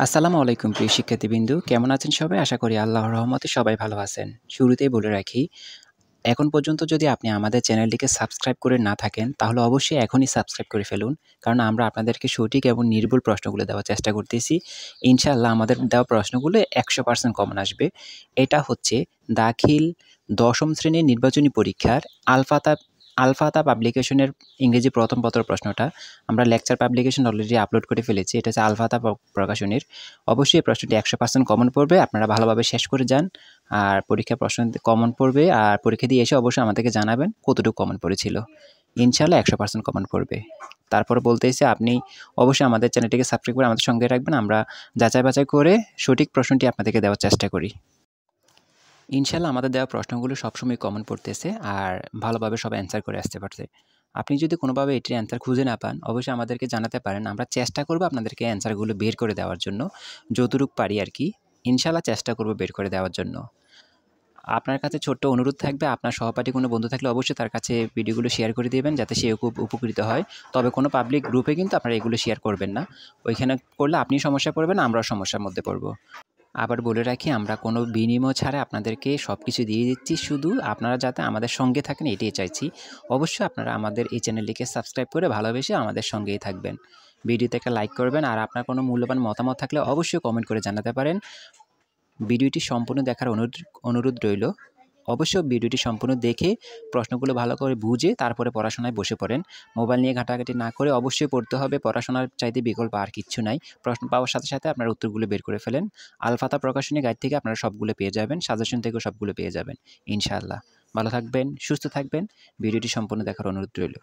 আসসালামু আলাইকুম প্রিয় শিক্ষার্থীবৃন্দু। কেমন আছেন সবাই? আশা করি আল্লাহর রহমতে সবাই ভালো আছেন। শুরুতেই বলে রাখি, এখন পর্যন্ত যদি আপনি আমাদের চ্যানেলটিকে সাবস্ক্রাইব করে না থাকেন, তাহলে অবশ্যই এখনই সাবস্ক্রাইব করে ফেলুন। কারণ আমরা আপনাদেরকে সঠিক এবং নির্ভুল প্রশ্নগুলো দেওয়ার চেষ্টা করতেছি। ইনশাআল্লাহ আমাদের দেওয়া প্রশ্নগুলো ১০০% কমন আসবে। এটা হচ্ছে দাখিল ১০ম শ্রেণীর নির্বাচনী পরীক্ষার আলফাতা পাবলিকেশনের ইংরেজি প্রথম পত্র প্রশ্নটা। আমরা লেকচার পাবলিকেশন অলরেডি আপলোড করে ফেলেছি। এটা হচ্ছে আলফাতা প্রকাশনীর। অবশ্যই এই প্রশ্নটি ১০০% কমন পড়বে। আপনারা ভালোভাবে শেষ করে যান। আর পরীক্ষার প্রশ্ন কমন পড়বে। আর পরীক্ষা দিয়ে এসে অবশ্যই আমাদেরকে জানাবেন কতটুকু কমন পড়েছিল। ইনশাআল্লাহ ১০০% কমন পড়বে। তারপরে বলতেছি আপনি অবশ্যই আমাদের চ্যানেলটিকে সাবস্ক্রাইব করে আমাদের সঙ্গে রাখবেন। আমরা যাচাই বাছাই করে সঠিক প্রশ্নটি আপনাদেরকে দেওয়ার চেষ্টা করি। ইনশাআল্লাহ আমাদের দেওয়া প্রশ্নগুলো সবসময় কমন পড়তেছে আর ভালোভাবে সব অ্যান্সার করে আসতে পারছে। আপনি যদি কোনোভাবে এটির অ্যান্সার খুঁজে না পান, অবশ্যই আমাদেরকে জানাতে পারেন। আমরা চেষ্টা করব আপনাদেরকে অ্যান্সারগুলো বের করে দেওয়ার জন্য। যতটুকু পারি আরকি। ইনশাআল্লাহ চেষ্টা করব বের করে দেওয়ার জন্য। আপনার কাছে ছোট্ট অনুরোধ থাকবে, আপনার সহপাঠী কোনো বন্ধু থাকলে অবশ্যই তার কাছে ভিডিওগুলো শেয়ার করে দিবেন যাতে সেও খুব উপকৃত হয়। তবে কোনো পাবলিক গ্রুপে কিন্তু আপনারা এগুলো শেয়ার করবেন না। ওইখানে করলে আপনি সমস্যায় পড়বেন, আমরাও সমস্যার মধ্যে পড়ব। আবার বলে রাখি আমরা কোনো বিনিময় ছাড়া আপনাদেরকে সবকিছু দিয়ে দিচ্ছি। শুধু আপনারা যাতে আমাদের সঙ্গে থাকেন এটাই চাইছি। অবশ্যই আপনারা আমাদের এই চ্যানেলটিকে সাবস্ক্রাইব করে ভালোবেসে আমাদের সঙ্গেই থাকবেন। ভিডিওতে একটা লাইক করবেন আর আপনার কোনো মূল্যবান মতামত থাকলে অবশ্যই কমেন্ট করে জানাতে পারেন। ভিডিওটি সম্পূর্ণ দেখার অনুরোধ রইল। অবশ্যই ভিডিওটি সম্পূর্ণ দেখে প্রশ্নগুলো ভালো করে বুঝে তারপরে পড়াশোনায় বসে পড়েন। মোবাইল নিয়ে ঘাটাঘাটি না করে অবশ্যই পড়তে হবে। পড়াশোনার চাইতে বিকল্প আর কিচ্ছু নাই। প্রশ্ন পাওয়ার সাথে সাথে আপনার উত্তরগুলো বের করে ফেলেন। আলফাতা প্রকাশনী গাইড থেকে আপনারা সবগুলো পেয়ে যাবেন। সাজেশন থেকেও সবগুলো পেয়ে যাবেন ইনশাআল্লাহ। ভালো থাকবেন, সুস্থ থাকবেন। ভিডিওটি সম্পূর্ণ দেখার অনুরোধ রইল।